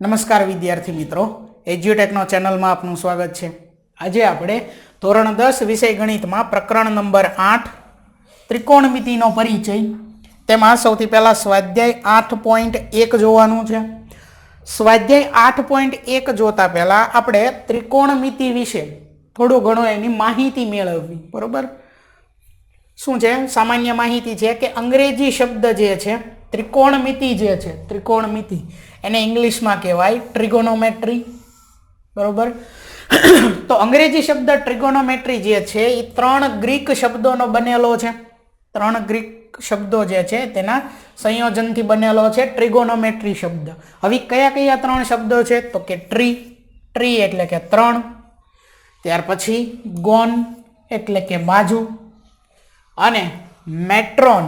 નમસ્કાર વિદ્યાર્થી મિત્રો, એજ્યુટેકનો ચેનલમાં આપનું સ્વાગત છે। આજે આપણે ધોરણ 10 વિષય ગણિતમાં પ્રકરણ નંબર 8 ત્રિકોણમિતિનો પરિચય, તેમાં સૌથી પહેલા સ્વાધ્યાય 8.1 જોવાનું છે। સ્વાધ્યાય 8.1 જોતા પહેલા આપણે ત્રિકોણમિતિ વિશે થોડું ઘણું એની માહિતી મેળવવી, બરોબર? શું છે? સામાન્ય માહિતી છે કે અંગ્રેજી શબ્દ જે છે ત્રિકોણમિતિ જે છે, ત્રિકોણમિતિ એને ઇંગ્લિશમાં કહેવાય ટ્રિગોનોમેટ્રી, બરોબર? તો અંગ્રેજી શબ્દ ટ્રિગોનોમેટ્રી જે છે એ 3 ગ્રીક શબ્દોનો બનેલો છે। 3 ગ્રીક શબ્દો જે છે તેના સંયોજનથી બનેલો છે ટ્રિગોનોમેટ્રી શબ્દ। હવે કયા કયા 3 શબ્દો છે? તો કે ટ્રી એટલે કે 3, ત્યાર પછી ગોન એટલે કે બાજુ, અને મેટ્રોન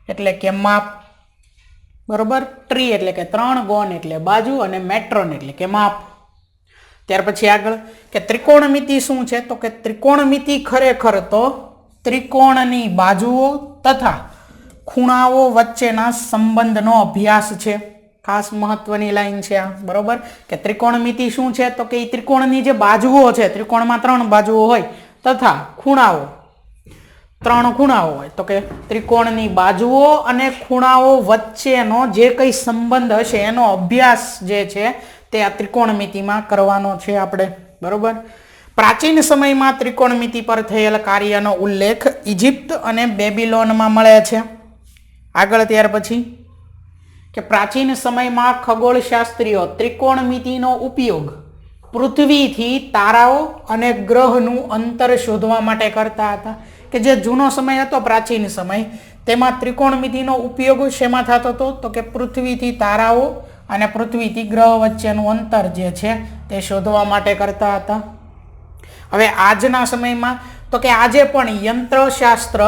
એટલે કે માપ, બરોબર? ટ્રી એટલે કે 3, ગોન એટલે બાજુ, અને મેટ્રોન એટલે કે માપ। ત્યાર પછી આગળ કે ત્રિકોણમિતિ શું છે? તો કે ત્રિકોણમિતિ ખરેખર તો ત્રિકોણની બાજુઓ તથા ખૂણાઓ વચ્ચેના સંબંધનો અભ્યાસ છે। ખાસ મહત્વની લાઈન છે આ, બરોબર? કે ત્રિકોણમિતિ શું છે? તો કે ત્રિકોણની જે બાજુઓ છે, ત્રિકોણમાં 3 બાજુઓ હોય તથા ખૂણાઓ, 3 ખૂણાઓ હોય, તો કે ત્રિકોણની બાજુઓ અને ખૂણાઓ વચ્ચેનો જે કંઈ સંબંધ હશે એનો અભ્યાસ જે છે તે આ ત્રિકોણમિતિમાં કરવાનો છે આપણે, બરોબર? પ્રાચીન સમયમાં ત્રિકોણમિતિ પર થયેલ કાર્યનો ઉલ્લેખ ઇજિપ્ત અને બેબીલોનમાં મળે છે। આગળ ત્યાર પછી કે પ્રાચીન સમયમાં ખગોળશાસ્ત્રીઓ ત્રિકોણમિતિનો ઉપયોગ પૃથ્વીથી તારાઓ અને ગ્રહનું અંતર શોધવા માટે કરતા હતા। કે જે જૂનો સમય હતો, પ્રાચીન સમય, તેમાં ત્રિકોણમિતિનો ઉપયોગ શેમાં થતો હતો? તો કે પૃથ્વીથી તારાઓ અને પૃથ્વીથી ગ્રહ વચ્ચેનું અંતર જે છે તે શોધવા માટે કરતા હતા। હવે આજના સમયમાં તો કે આજે પણ યંત્રશાસ્ત્ર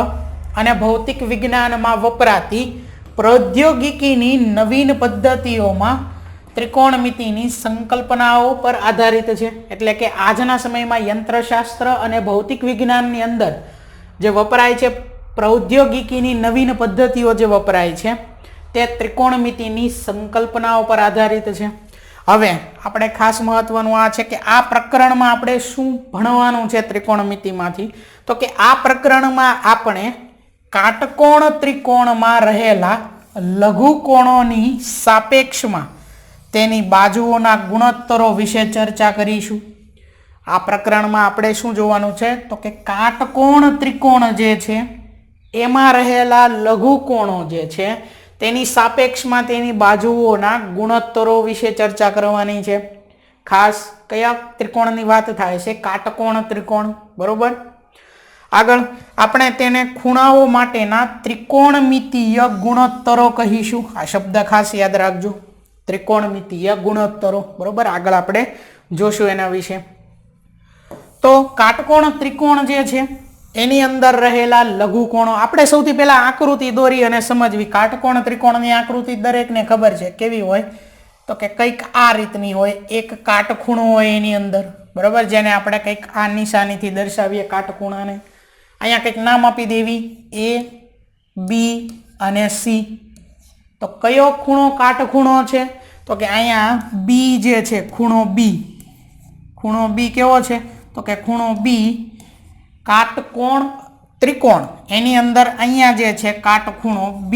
અને ભૌતિક વિજ્ઞાનમાં વપરાતી પ્રૌદ્યોગિકીની નવીન પદ્ધતિઓમાં ત્રિકોણમિતિની સંકલ્પનાઓ પર આધારિત છે। એટલે કે આજના સમયમાં યંત્રશાસ્ત્ર અને ભૌતિક વિજ્ઞાનની અંદર જે વપરાય છે, પ્રૌદ્યોગિકીની નવીન પદ્ધતિઓ જે વપરાય છે તે ત્રિકોણમિતિની સંકલ્પનાઓ પર આધારિત છે। હવે આપણે ખાસ મહત્વનું આ છે કે આ પ્રકરણમાં આપણે શું ભણવાનું છે ત્રિકોણમિતિમાંથી? તો કે આ પ્રકરણમાં આપણે કાટકોણ ત્રિકોણમાં રહેલા લઘુકોણોની સાપેક્ષમાં તેની બાજુઓના ગુણોત્તરો વિશે ચર્ચા કરીશું। આ પ્રકરણમાં આપણે શું જોવાનું છે? તો કે કાટકોણ ત્રિકોણ જે છે એમાં રહેલા લઘુકોણો જે છે તેની સાપેક્ષમાં તેની બાજુઓના ગુણોત્તરો વિશે ચર્ચા કરવાની છે। ખાસ કયા ત્રિકોણની વાત થાય છે? કાટકોણ ત્રિકોણ, બરોબર? આગળ આપણે તેને ખૂણાઓ માટેના ત્રિકોણમિતીય ગુણોત્તરો કહીશું। આ શબ્દ ખાસ યાદ રાખજો, ત્રિકોણમિતીય ગુણોત્તરો, બરોબર? આગળ આપણે જોશું એના વિશે। તો કાટકોણ ત્રિકોણ જે છે એની અંદર રહેલા લઘુકોણો, આપણે સૌથી પહેલા આકૃતિ દોરી અને સમજવી। કાટકોણ ત્રિકોણની આકૃતિ દરેકને ખબર છે, કેવી હોય? તો કે કંઈક આ રીતની હોય, એક કાટખૂણો હોય એની અંદર, બરોબર? જેને આપણે કંઈક આ નિશાનીથી દર્શાવીએ કાટખૂણાને। અહીંયા કંઈક નામ આપી દેવી, A, B અને C। તો કયો ખૂણો કાટખૂણો છે? તો કે અહીંયા B જે છે, ખૂણો B, ખૂણો B કેવો છે? તો કે ખૂણો B કાટકોણ ત્રિકોણ એની અંદર અહીંયા જે છે કાટખૂણો B,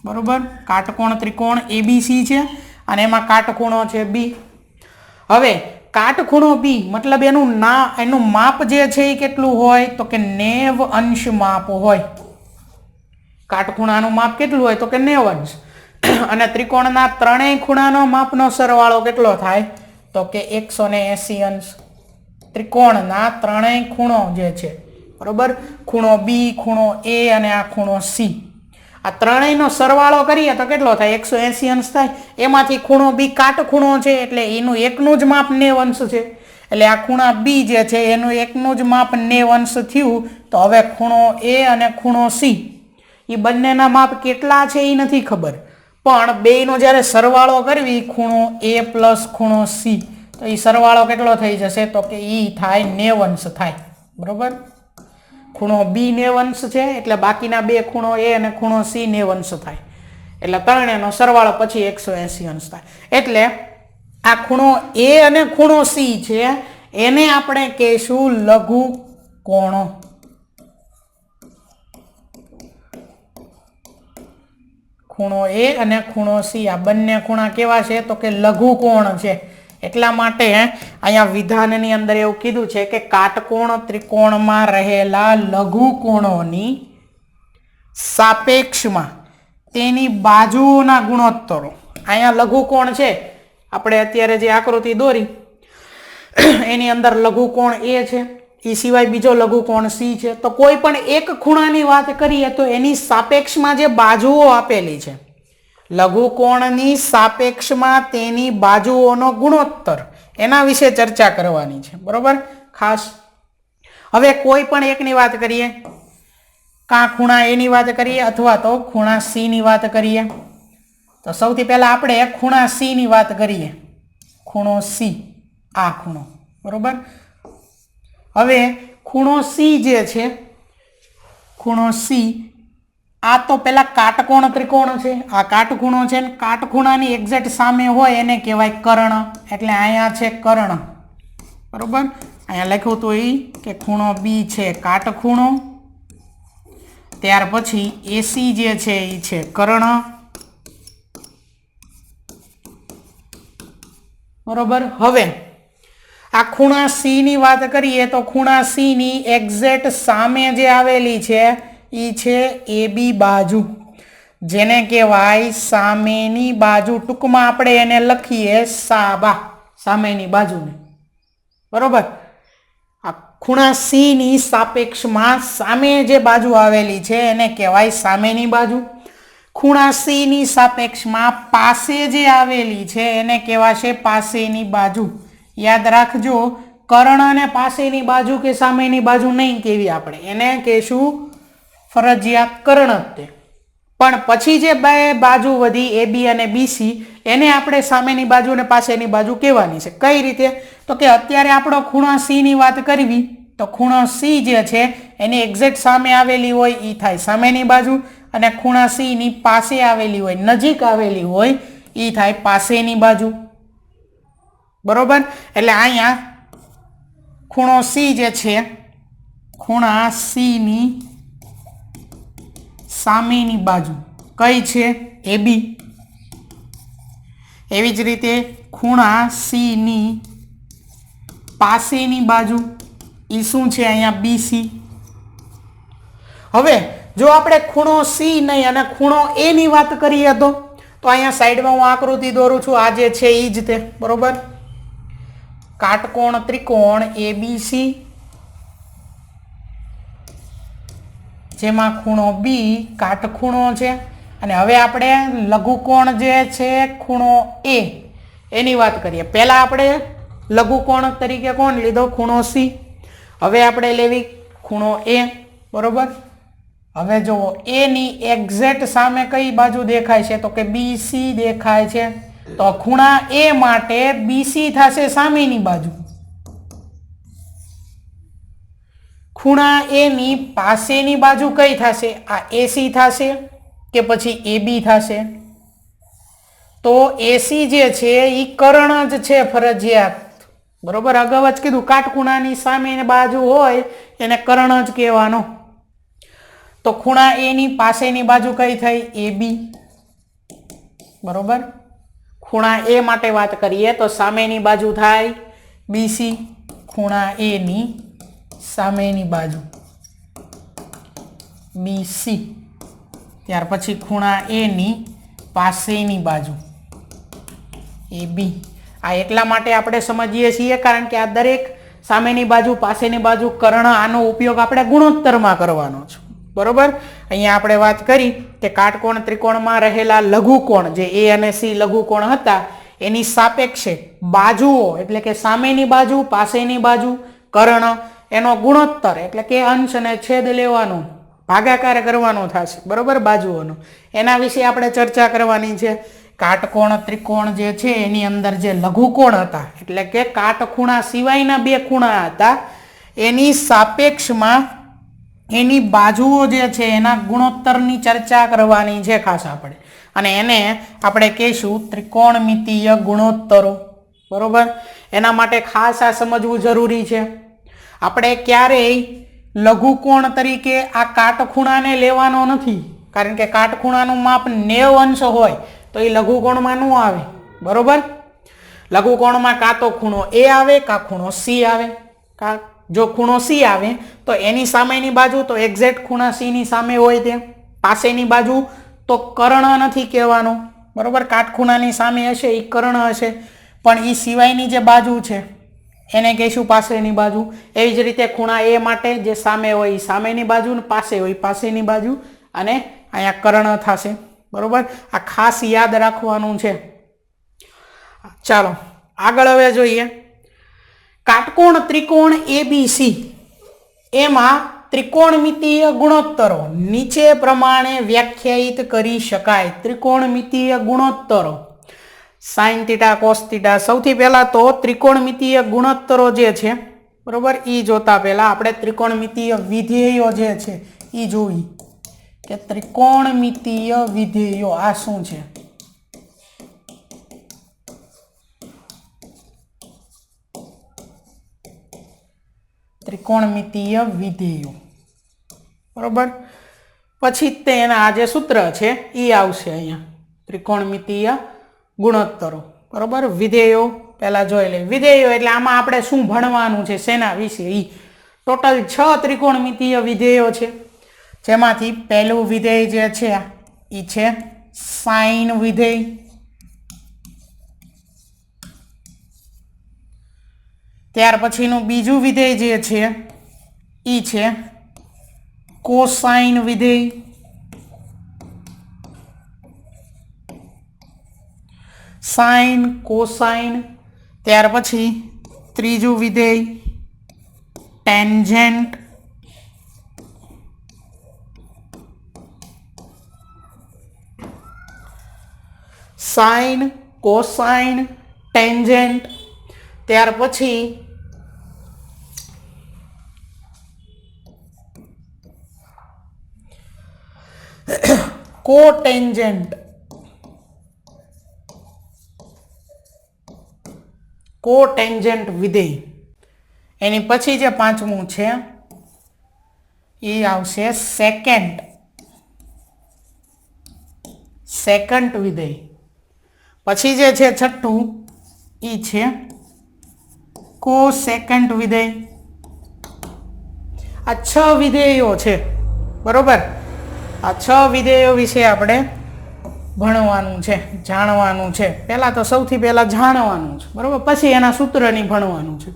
બરોબર? કાટકોણ ત્રિકોણ ABC છે અને એમાં કાટખૂણો છે B। હવે કાટખૂણો B મતલબ એનું માપ જે છે એ કેટલું હોય? તો કે 90 અંશ માપ હોય। કાટખૂણાનું માપ કેટલું હોય? તો કે 90 અંશ। અને ત્રિકોણના ત્રણેય ખૂણાનો માપનો સરવાળો કેટલો થાય? તો કે 180 અંશ। ત્રિકોણના ત્રણેય ખૂણો જે છે, બરોબર? ખૂણો B, ખૂણો A અને આ ખૂણો C, આ ત્રણેયનો સરવાળો કરીએ તો કેટલો થાય? 180 અંશ થાય। એમાંથી ખૂણો B કાટખૂણો છે એટલે એનું એકનું જ માપ 90 અંશ છે, એટલે આ ખૂણા B જે છે એનું એકનું જ માપ 90 અંશ થયું। તો હવે ખૂણો A અને ખૂણો C એ બંનેના માપ કેટલા છે એ નથી ખબર, પણ બેયનો જ્યારે સરવાળો કરવી, ખૂણો A પ્લસ ખૂણો C, તો એ સરવાળો કેટલો થઈ જશે? તો કે એ થાય 90 અંશ થાય, બરોબર? ખૂણો B 90 અંશ છે એટલે બાકીના બે ખૂણો A અને ખૂણો C 90 અંશ થાય, એટલે ત્રણેયનો સરવાળો પછી 180 અંશ થાય। એટલે આ ખૂણો એ અને ખૂણો સી છે એને આપણે કહેશું લઘુ કોણો. ખૂણો એ અને ખૂણો સી આ બંને ખૂણા કેવા છે તો કે લઘુ કોણ છે. એટલા માટે અહીંયા વિધાનની અંદર એવું કીધું છે કે કાટકોણ ત્રિકોણમાં રહેલા લઘુ કોણોની સાપેક્ષમાં તેની બાજુઓના ગુણોત્તરો. અહીંયા લઘુ કોણ છે આપણે અત્યારે જે આકૃતિ દોરી એની અંદર લઘુ કોણ એ છે, એ સિવાય બીજો લઘુ કોણ સી છે. તો કોઈ પણ એક ખૂણાની વાત કરીએ તો એની સાપેક્ષમાં જે બાજુઓ આપેલી છે, લઘુ કોણની સાપેક્ષમાં તેની બાજુઓનો ગુણોત્તર, એના વિશે ચર્ચા કરવાની છે. બરોબર ખાસ. હવે કોઈ પણ એકની વાત કરીએ, કાં ખૂણા એની વાત કરીએ અથવા તો ખૂણા સી ની વાત કરીએ. તો સૌથી પહેલા આપણે ખૂણા સી ની વાત કરીએ. ખૂણો સી, આ ખૂણો. બરોબર. હવે ખૂણો સી જે છે, ખૂણો સી આ તો પેલા કાટકોણ ત્રિકોણ છે. આ કાટખૂણો છે ને કાટખૂણાની એક્ઝેક્ટ સામે હોય એને કહેવાય કર્ણ. એટલે અહીંયા છે કર્ણ. બરોબર. અહીંયા લખ્યું તો એ કે ખૂણો બી છે કાટખૂણો, ત્યાર પછી એસી જે છે એ છે કર્ણ. બરોબર. હવે આ ખૂણા સી ની વાત કરીએ તો ખૂણા સી ની એક્ઝેક્ટ સામે જે આવેલી છે એ છે એ બી બાજુ, જેને કહેવાય સામેની બાજુ. ટૂંકમાં આપણે એને લખીએ સાબા, સામેની બાજુને. બરોબર. આ ખૂણા સી ની સાપેક્ષમાં સામે જે બાજુ આવેલી છે એને કહેવાય સામેની બાજુ. ખૂણા સી ની સાપેક્ષમાં પાસે જે આવેલી છે એને કહેવાશે પાસેની બાજુ. યાદ રાખજો, કર્ણ અને પાસેની બાજુ કે સામેની બાજુ નહીં કેવી, આપણે એને કહેશું ફરજિયાત કર્ણ જ તે. પણ પછી જે બે બાજુ વધી એ બી અને બીસી એને આપણે સામેની બાજુ અને પાસેની બાજુ કહેવાની છે. કઈ રીતે? તો કે અત્યારે આપણો ખૂણા સી ની વાત કરવી તો ખૂણો સી જે છે એની એક્ઝેક્ટ સામે આવેલી હોય એ થાય સામેની બાજુ, અને ખૂણા સી ની પાસે આવેલી હોય, નજીક આવેલી હોય એ થાય પાસેની બાજુ. બરોબર. એટલે અહીંયા ખૂણો સી જે છે, ખૂણા સી ની સામેની બાજુ કઈ છે? એ બી. એવી જ રીતે ખૂણા સી ની પાસેની બાજુ એ શું છે? અહીંયા બીસી. હવે જો આપણે ખૂણો સી નહીં અને ખૂણો એ ની વાત કરીએ તો અહીંયા સાઈડમાં હું આકૃતિ દોરું છું. આ જે છે એ જ તે. બરોબર. કાટકોણ ત્રિકોણ એબીસી, જેમાં ખૂણો બી કાટખૂણો છે. અને હવે આપણે લઘુકોણ જે છે ખૂણો એ એની વાત કરીએ. પહેલા આપણે લઘુકોણ તરીકે કોણ લીધો? ખૂણો સી. હવે આપણે લેવી ખૂણો એ. બરોબર. હવે જો એ ની એક્ઝેક્ટ સામે કઈ બાજુ દેખાય છે? તો કે બીસી દેખાય છે. તો ખૂણા એ માટે બીસી થશે સામેની બાજુ. ખૂણા એ ની પાસેની બાજુ કઈ થશે? આ એસી થશે કે પછી એબી થશે? તો એસી જે છે એ કર્ણ જ છે ફરજિયાત. બરોબર. અગાઉ જ કીધું કાટખૂણાની સામેની બાજુ હોય એને કર્ણ જ કહેવાનો. તો ખૂણા એ ની પાસેની બાજુ કઈ થઈ? એબી. બરોબર. ખૂણા એ માટે વાત કરીએ તો સામેની બાજુ થાય બીસી. ખૂણા એ ની સામેની બાજુ બીસી. ત્યાર પછી ખૂણા એ ની પાસેની બાજુ એ બી. આ એટલા માટે આપણે સમજીએ છીએ કારણ કે આ દરેક સામેની બાજુ પાસેની બાજુ કર્ણ, આનો ઉપયોગ આપણે ગુણોત્તરમાં કરવાનો છે. બરોબર. અહીંયા આપણે વાત કરી કે કાટકોણ ત્રિકોણમાં રહેલા લઘુકોણ જે એ અને સી લઘુકોણ હતા એની સાપેક્ષે બાજુઓ એટલે કે સામેની બાજુ, પાસેની બાજુ, કર્ણ, એનો ગુણોત્તર એટલે કે અંશ અને છેદ લેવાનો, ભાગાકાર કરવાનો થશે. બરોબર. બાજુઓનો એના વિશે આપણે ચર્ચા કરવાની છે. કાટકોણ ત્રિકોણ જે છે એની અંદર જે લઘુકોણ હતા એટલે કે કાટખૂણા સિવાયના બે ખૂણા હતા એની સાપેક્ષમાં એની બાજુઓ જે છે એના ગુણોત્તરની ચર્ચા કરવાની છે ખાસ આપણે. અને એને આપણે કહીશું ત્રિકોણમિતીય ગુણોત્તરો. બરોબર, એના માટે ખાસ આ સમજવું જરૂરી છે. આપણે ક્યારેય લઘુકોણ તરીકે આ કાટખૂણાને લેવાનો નથી, કારણ કે કાટખૂણાનું માપ 90 અંશ હોય તો એ લઘુકોણમાં ન આવે. બરોબર, લઘુકોણમાં કાં તો ખૂણો એ આવે કાં ખૂણો સી આવે. જો ખૂણો સી આવે તો એની સામેની બાજુ તો એક્ઝેક્ટ ખૂણા સી ની સામે હોય, તે પાસેની બાજુ તો કર્ણ નથી કહેવાનો. બરોબર, કાટખૂણાની સામે હશે એ કર્ણ હશે, પણ એ સિવાયની જે બાજુ છે એને કહીશું પાસેની બાજુ. એવી જ રીતે ખૂણા એ માટે જે સામે હોય એ સામેની બાજુ, ને પાસે હોય પાસેની બાજુ, અને અહીંયા કર્ણ થશે. બરોબર, આ ખાસ યાદ રાખવાનું છે. ચાલો આગળ હવે જોઈએ. કાટકોણ ત્રિકોણ ABC એમાં ત્રિકોણમિતીય ગુણોત્તરો નીચે પ્રમાણે વ્યાખ્યાયિત કરી શકાય. ત્રિકોણમિતીય ગુણોત્તરો સાઇન થીટા કોસ થીટા. સૌથી પહેલા તો ત્રિકોણમિતીય ગુણોત્તરો જે છે, બરોબર, એ જોતા પહેલા આપણે ત્રિકોણમિતીય વિધેયો જે છે એ જોઈ કે ત્રિકોણમિતીય વિધેયો આ શું છે. ત્રિકોણમિતીય વિધેયો, બરોબર, પછી તેના આ જે સૂત્ર છે એ આવશે અહીંયા, ત્રિકોણમિતીય ગુણોત્તરો. બરોબર, વિધેયો પહેલા જોઈ લે. વિધેયો એટલે આમાં આપણે શું ભણવાનું છે, શેના વિશે. એ ટોટલ 6 ત્રિકોણમિતીય વિધેયો છે, જેમાંથી પહેલું વિધેય જે છે એ છે સાઇન વિધેય. ત્યાર પછીનું બીજું વિધેય જે છે એ છે કોસાઇન વિધેય. Sine cosine. ત્યાર પછી ત્રીજું વિધેય ટેન્જેન્ટ. Sign cosine tangent. ત્યાર પછી કોટેન્જેન્ટ. કોટેન્જેન્ટ વિધેય. એની પછી જે પાંચમું છે એ આવશે સેકન્ડ વિધેય. પછી જે છે છઠ્ઠું એ છે કોસેકન્ટ વિધેય. આ 6 વિધેયો છે. બરોબર, આ 6 વિધેયો વિશે આપણે ભણવાનું છે, જાણવાનું છે. પહેલા તો સૌથી પહેલા જાણવાનું છે. બરોબર, પછી એના સૂત્રની ભણવાનું છે.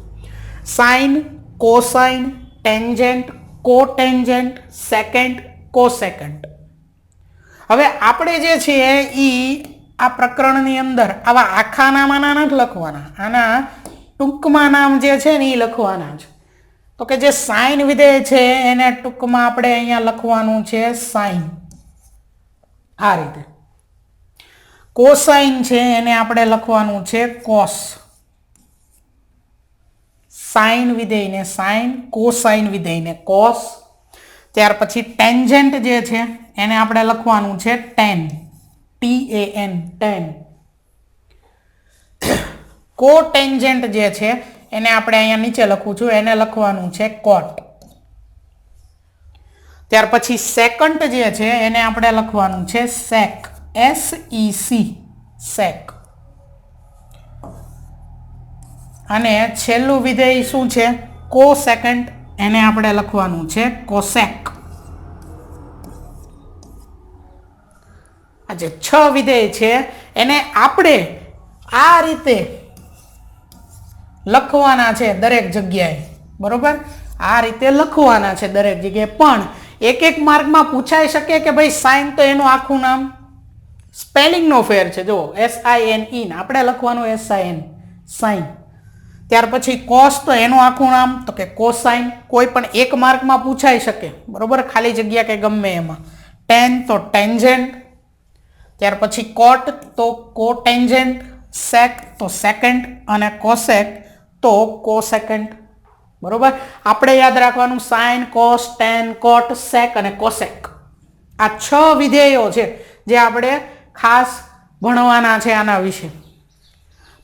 Sine cosine tangent cotangent secant cosecant. હવે આપણે જે છે એ આ પ્રકરણની અંદર આવા આખા નામાના નથી લખવાના, આના ટૂંકમાં નામ જે છે ને એ લખવાના છે. તો કે જે સાઇન વિધેય છે એને ટૂંકમાં આપણે અહીંયા લખવાનું છે સાઇન, આ રીતે. કોસાઇન છે એને આપણે લખવાનું છે કોસ. સાઇન વિધેયને સાઇન, કોસાઇન વિધેયને કોસ. ત્યાર પછી ટેન્જેન્ટ જે છે એને આપણે લખવાનું છે ટેન, TAN ટેન. કોટેન્જેન્ટ જે છે એને આપણે અહીંયા નીચે લખું છું, એને લખવાનું છે કોટ. ત્યાર પછી સેકન્ટ જે છે એને આપણે લખવાનું છે સેક, SEC સેક. અને છેલ્લું વિધેય શું છે કોસેકન્ટ, એને આપણે લખવાનું છે કોસેક. આ જે 6 વિધેય છે એને આપણે આ રીતે લખવાના છે દરેક જગ્યાએ. બરોબર, આ રીતે લખવાના છે દરેક જગ્યાએ. પણ એક માર્કમાં પૂછાઈ શકે કે ભાઈ સાઇન તો એનું આખું નામ, સ્પેલિંગનો ફેર છે. જો SINE ને આપણે લખવાનું SIN સાઇન. ત્યાર પછી કોસ તો એનું આખું નામ તો કે કોસાઇન. કોઈ પણ એક માર્કમાં પૂછાઈ શકે. બરોબર, ખાલી જગ્યા કે ગમે એમાં. ટેન તો ટેન્જેન્ટ. ત્યાર પછી કોટ તો કોટેન્જેન્ટ, સેક તો સેકન્ડ, અને કોસેક તો કોસેકન્ટ. બરોબર, આપણે યાદ રાખવાનું સાઇન કોસ ટેન કોટ સેક અને કોસેક. આ 6 વિધેયો છે જે આપણે ખાસ ભણવાના છે આના વિશે.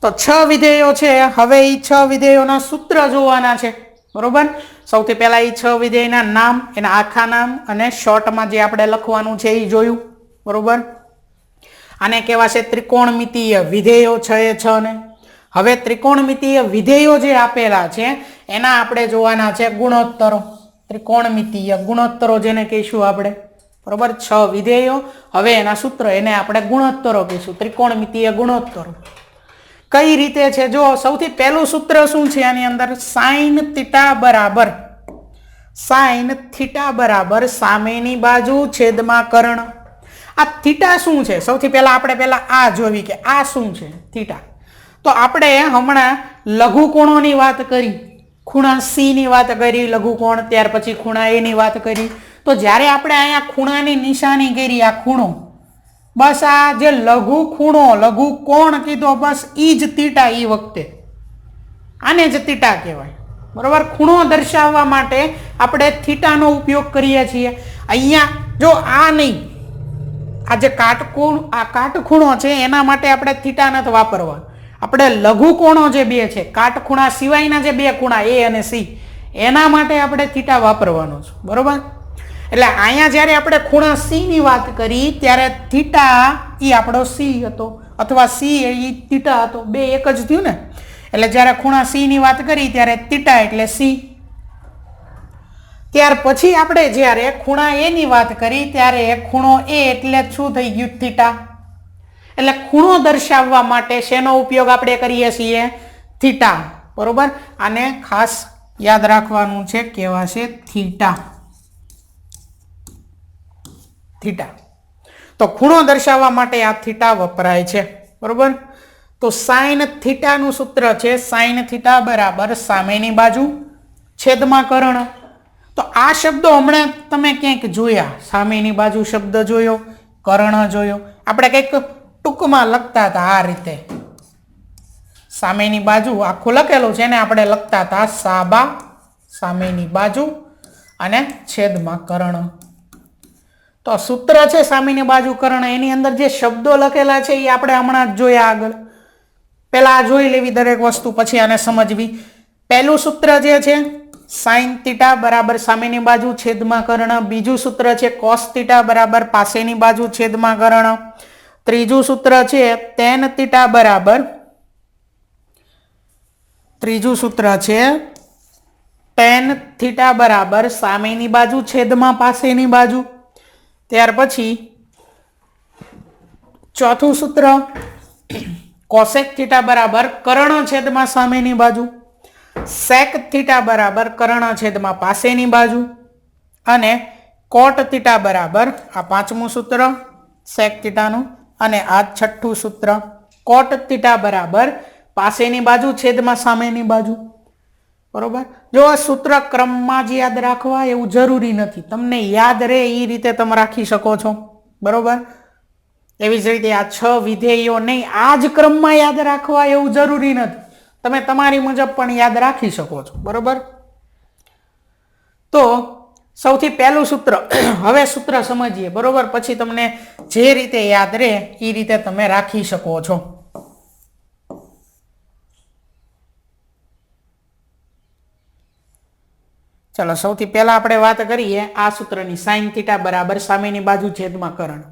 તો 6 વિધેયો છે. હવે એ 6 વિધેયોના સૂત્ર જોવાના છે. બરોબર. સૌથી પહેલા એ 6 વિધેયના નામ, એના આખા નામ અને શોર્ટમાં જે આપણે લખવાનું છે એ જોયું. બરોબર. આને કહેવાશે ત્રિકોણમિતીય વિધેયો 6 એ 6 ને. હવે ત્રિકોણમિતીય વિધેયો જે આપેલા છે એના આપણે જોવાના છે ગુણોત્તરો. ત્રિકોણમિતીય ગુણોત્તરો જેને કહીશું આપણે. બરોબર. 6 વિધેયો, હવે એના સૂત્ર, એને આપણે ગુણોત્તરો કહીશું. ત્રિકોણમિતીય ગુણોત્તરો કઈ રીતે છે જો. સૌથી પહેલું સૂત્ર શું છે આની અંદર? સાઇન થીટા બરાબર સામેની બાજુ છેદમાં કર્ણ. આ થીટા શું છે? સૌથી પહેલા આપણે આ જોવી કે આ શું છે થીટા. તો આપણે હમણાં લઘુકોણોની વાત કરી, ખૂણા સી ની વાત કરી લઘુકોણ, ત્યાર પછી ખૂણા એ ની વાત કરી. તો જ્યારે આપણે અહીંયા ખૂણાની નિશાની કરી, આ ખૂણો, બસ આ જે લઘુકોણ કીધો, બસ ઈ જ થીટા. ઈ વખતે આને જ થીટા કહેવાય. બરોબર. ખૂણો દર્શાવવા માટે આપણે થીટાનો ઉપયોગ કરીએ છીએ. અહીંયા જો આ નહીં, આ જે કાટખૂણો છે એના માટે આપણે થીટા નથી વાપરવા. આપણે લઘુકોણો જે બે છે, કાટખૂણા સિવાયના જે બે ખૂણા એ અને સી, એના માટે આપણે થીટા વાપરવાનો છે. બરોબર. એટલે અહીંયા જ્યારે આપણે ખૂણા સી ની વાત કરી ત્યારે થીટા એ આપણો સી હતો, અથવા સી એ થીટા હતો, બે એક જ થયું ને. એટલે જ્યારે ખૂણા સી ની વાત કરી ત્યારે થીટા એટલે સી. ત્યાર પછી આપણે જ્યારે ખૂણા એ ની વાત કરી ત્યારે ખૂણો એ એટલે શું થઈ ગયું? થીટા. એટલે ખૂણો દર્શાવવા માટે શેનો ઉપયોગ આપણે કરીએ છીએ? થીટા. બરોબર. આને ખાસ યાદ રાખવાનું છે, કહેવાશે થીટા. તો ખૂણો દર્શાવવા માટે આ થીટા વપરાય છે. બરોબર. તો સાઇન થીટાનું સૂત્ર છે સાઇન થીટા બરાબર સામેની બાજુ છેદમાં કર્ણ. તો આ શબ્દો હમણાં તમે ક્યાંક જોયા, સામેની બાજુ શબ્દ જોયો, કર્ણ જોયો. આપણે કંઈક ટૂંકમાં લખતા હતા આ રીતે, સામેની બાજુ આખું લખેલું છે ને આપણે લખતા હતા સાબા, સામેની બાજુ અને છેદમાં કર્ણ. તો સૂત્ર છે સામેની બાજુ કર્ણ, એની અંદર જે શબ્દો લખેલા છે એ આપણે હમણાં જ જોયા. આગળ પહેલા જોઈ લેવી દરેક વસ્તુ, પછી આને સમજવી. પહેલું સૂત્ર જે છે સાઇન થીટા બરાબર સામેની બાજુ છેદમાં કર્ણ. બીજું સૂત્ર છે કોસ થીટા બરાબર પાસેની બાજુ છેદમાં કર્ણ. ત્રીજું સૂત્ર છે ટેન થીટા બરાબર, ત્રીજું સૂત્ર છે ટેન થીટા બરાબર સામેની બાજુ છેદમાં પાસેની બાજુ. ત્યાર પછી ચોથું સૂત્ર કોસેક થીટા બરાબર કર્ણ છેદમાં સામેની બાજુ. સેક થીટા બરાબર કર્ણ છેદમાં પાસેની બાજુ. અને કોટ થીટા બરાબર આ પાંચમું સૂત્ર સેક થીટાનું, અને આ છઠ્ઠું સૂત્ર કોટ થીટા બરાબર પાસેની બાજુ છેદમાં સામેની બાજુ. બરોબર. જો આ સૂત્ર ક્રમમાં જ યાદ રાખવા એવું જરૂરી નથી, તમને યાદ રહે એ રીતે તમે રાખી શકો છો. બરોબર. એવી જ રીતે આ 6 વિધેયો નહીં આ જ ક્રમમાં યાદ રાખવા એવું જરૂરી નથી, તમે તમારી મુજબ પણ યાદ રાખી શકો છો. બરોબર. તો સૌથી પહેલું સૂત્ર, હવે સૂત્ર સમજીએ. બરોબર. પછી તમને જે રીતે યાદ રહે એ રીતે તમે રાખી શકો છો. ચલો સૌથી પહેલા આપણે વાત કરીએ આ સૂત્રની, સાઇન થીટા બરાબર સામેની બાજુ છેદમાં કર્ણ.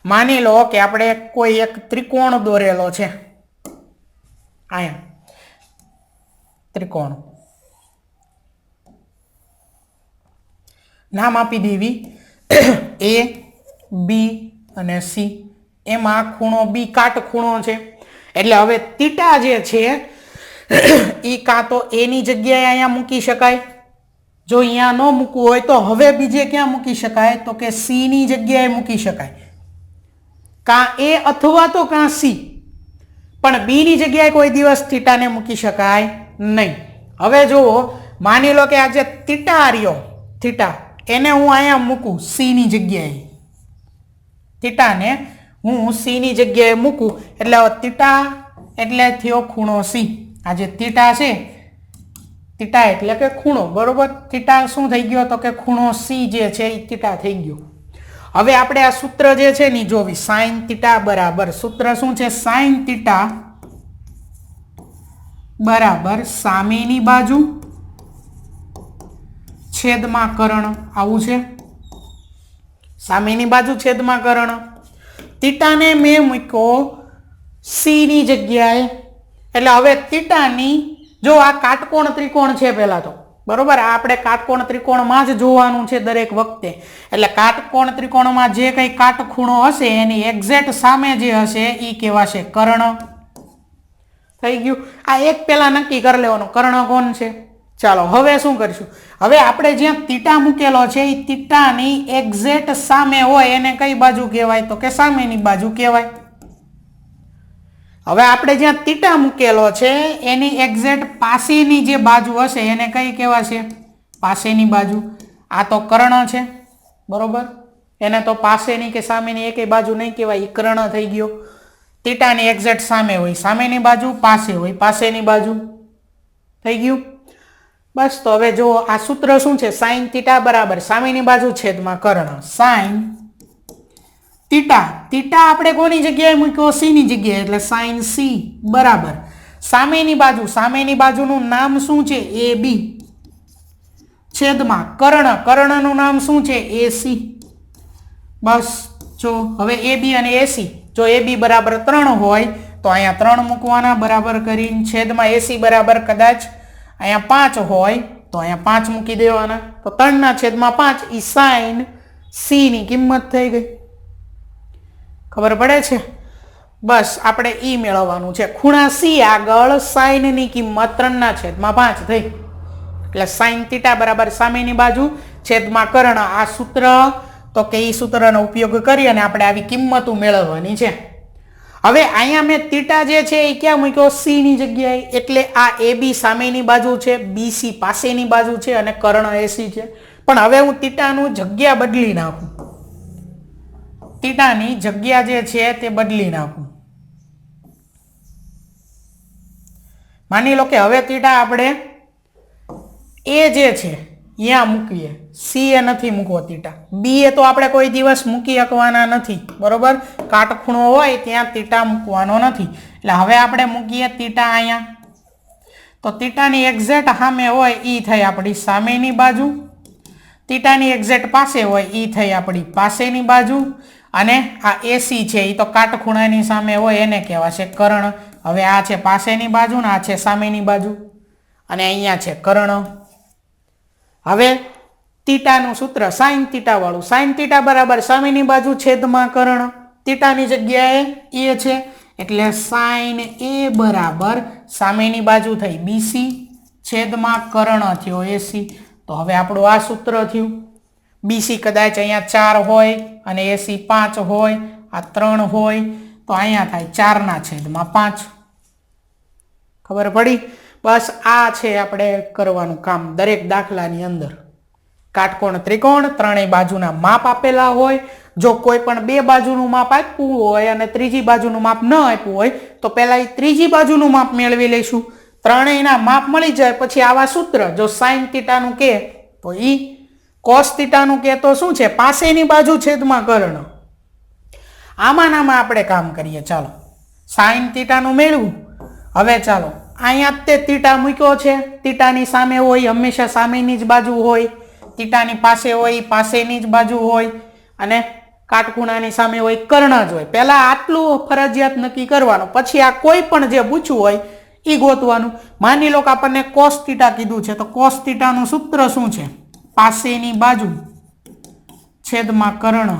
માની લો કે આપણે કોઈ એક ત્રિકોણ દોરેલો છે, અહીંયા ત્રિકોણ, નામ આપી દેવી એ, બી અને સી. એમાં ખૂણો બી કાટખૂણો છે. એટલે હવે થીટા જે છે એ કાં તો એની જગ્યાએ અહીંયા મૂકી શકાય, જો અહીંયા ન મૂકવું હોય તો હવે બીજે ક્યાં મૂકી શકાય? તો કે સી ની જગ્યાએ મૂકી શકાય, કાં એ અથવા તો કાં સી. પણ બી ની જગ્યાએ કોઈ દિવસ થીટાને મૂકી શકાય નહીં. હવે જુઓ, માની લો કે આ જે થીટા રહ્યો, થીટા એને હું અહીંયા મૂકું સી ની જગ્યાએ, થીટાને હું સી ની જગ્યાએ મૂકું એટલે થીટા એટલે થયો ખૂણો સી. આ જે થીટા છે, થીટા એટલે કે ખૂણો. બરોબર. થીટા શું થઈ ગયો? તો કે ખૂણો સી જે છે એ થીટા થઈ ગયો. હવે આપણે આ સૂત્ર જે છે ને જોવી, સાઇન થીટા બરાબર સૂત્ર શું છે? સાઇન થીટા બરાબર સામેની બાજુ છેદમાં કર્ણ. આવું છે સામેની બાજુ છેદમાં કર્ણ. થીટાને મેં મૂક્યો સી ની જગ્યાએ. એટલે હવે થીટાની જો આ કાટકોણ ત્રિકોણ છે પહેલા તો બરોબર. આ આપણે કાટકોણ ત્રિકોણમાં જ જોવાનું છે દરેક વખતે. એટલે કાટકોણ ત્રિકોણમાં જે કંઈ કાટખૂણો હશે એની એક્ઝેક્ટ સામે જે હશે એ કહેવાશે કર્ણ. થઈ ગયું. આ એક પહેલા નક્કી કરી લેવાનું કર્ણ કોણ છે. ચાલો હવે શું કરીશું, હવે આપણે જ્યાં થીટા મૂકેલો છે એ થીટાની એક્ઝેક્ટ સામે હોય એને કઈ બાજુ કહેવાય તો કે સામેની બાજુ કહેવાય. હવે આપણે જ્યાં થીટા મૂકેલો છે એની એક્ઝેક્ટ પાસેની જે બાજુ હશે એને કઈ કહેવાશે, પાસેની બાજુ. આ તો કર્ણ છે બરોબર, એને તો પાસેની કે સામેની એકેય બાજુ નહીં કહેવાય, એ કર્ણ થઈ ગયો. થીટાની એક્ઝેક્ટ સામે હોય, સામેની બાજુ પાસે હોય, પાસેની બાજુ. થઈ ગયું. બસ તો હવે જો આ સૂત્ર શું છે, સાઈન થીટા બરાબર સામેની બાજુ છેદમાં કર્ણ. સાઈન થીટા, થીટા આપણે કોની જગ્યાએ મૂક્યો, સી ની જગ્યાએ, એટલે સાઈન સી બરાબર સામેની બાજુ, સામેની બાજુનું નામ શું છે એ બી છેદમાં કર્ણ, કર્ણનું નામ શું છે એસી. બસ જો હવે એ બી અને એસી, જો એ બી બરાબર 3 હોય તો અહીંયા 3 મૂકવાના બરાબર કરીને, છેદમાં એસી બરાબર કદાચ અહીંયા 5 હોય તો અહીંયા 5 મૂકી દેવાના. તો 3/5 ઈ સાઈન સી ની કિંમત થઈ ગઈ. ખબર પડે છે. બસ આપણે ઈ મેળવવાનું છે. ખૂણા સી આગળ સાઈન ની કિંમત 3/5 થઈ. એટલે સાઈન થીટા બરાબર સામેની બાજુ છેદમાં કર્ણ. આ સૂત્ર તો કે ઈ સૂત્રનો ઉપયોગ કરી અને આપણે આવી કિંમતો મેળવવાની છે. હવે અહીંયા મેં થીટા જે છે એ ક્યાં મૂક્યો, સી ની જગ્યાએ. એટલે આ એ બી સામેની બાજુ છે, બીસી પાસેની બાજુ છે અને કર્ણ એસી છે. પણ હવે હું થીટાનું જગ્યા બદલી નાખું, થીટાની જગ્યા જે છે તે બદલી નાખું. માની લો કે હવે થીટા આપણે એ જે છે અહીંયા મૂકીએ, સી એ નથી મૂકવો થીટા, બી એ તો આપણે કોઈ દિવસ મૂકી શકવાના નથી બરોબર. કાટખૂણો હોય ત્યાં થીટા મૂકવાનો નથી. એટલે હવે આપણે મૂકીએ થીટા અહીંયા. તો થીટાની એક્ઝેક્ટ સામે હોય એ થઈ આપણી સામેની બાજુ, થીટાની એક્ઝેક્ટ પાસે હોય એ થઈ આપણી પાસેની બાજુ, અને આ એસી છે એ તો કાટખૂણાની સામે હોય એને કહેવાશે કર્ણ. હવે આ છે પાસેની બાજુ ને આ છે સામેની બાજુ, અને અહીંયા છે કર્ણ. હવે થીટાનું સૂત્ર સાઈન થીટા વાળું, સાઈન થીટા બરાબર સામેની બાજુ છેદમાં કર્ણ. થીટાની જગ્યાએ એ છે એટલે સાઈન એ બરાબર સામેની બાજુ થઈ બીસી છેદમાં કર્ણ થયો એસી. તો હવે આપણું આ સૂત્ર થયું. બીસી કદાચ અહીંયા 4 હોય અને એસી 5 હોય, આ 3 હોય તો અહીંયા થાય 4/5. ખબર પડી. બસ આ છે આપણે કરવાનું કામ દરેક દાખલાની અંદર. કાટકોણ ત્રિકોણ, ત્રણેય બાજુના માપ આપેલા હોય. જો કોઈ પણ બે બાજુનું માપ આપ્યું હોય અને ત્રીજી બાજુનું માપ ન આપ્યું હોય તો પહેલા એ ત્રીજી બાજુનું માપ મેળવી લઈશું. ત્રણેયના માપ મળી જાય પછી આવા સૂત્ર, જો સાઈન થીટાનું કે તો ઈ, કોસ થીટાનું કે તો શું છે પાસેની બાજુ છેદમાં કર્ણ. આમાં આપણે કામ કરીએ. ચાલો સાઈન થીટાનું મેળવું. હવે ચાલો અહીંયા તે થીટા મૂક્યો છે, થીટાની સામે હોય હંમેશા સામેની જ બાજુ હોય, થીટાની પાસે હોય પાસેની જ બાજુ હોય, અને કાટખૂણાની સામે હોય કર્ણ જ હોય. પહેલા આટલું ફરજિયાત નક્કી કરવાનું, પછી આ કોઈ પણ જે પૂછવું હોય એ ગોતવાનું. માની લો કે આપણને કોસ થીટા કીધું છે તો કોસ થીટાનું સૂત્ર શું છે, પાસેની બાજુ છેદમાં કર્ણ.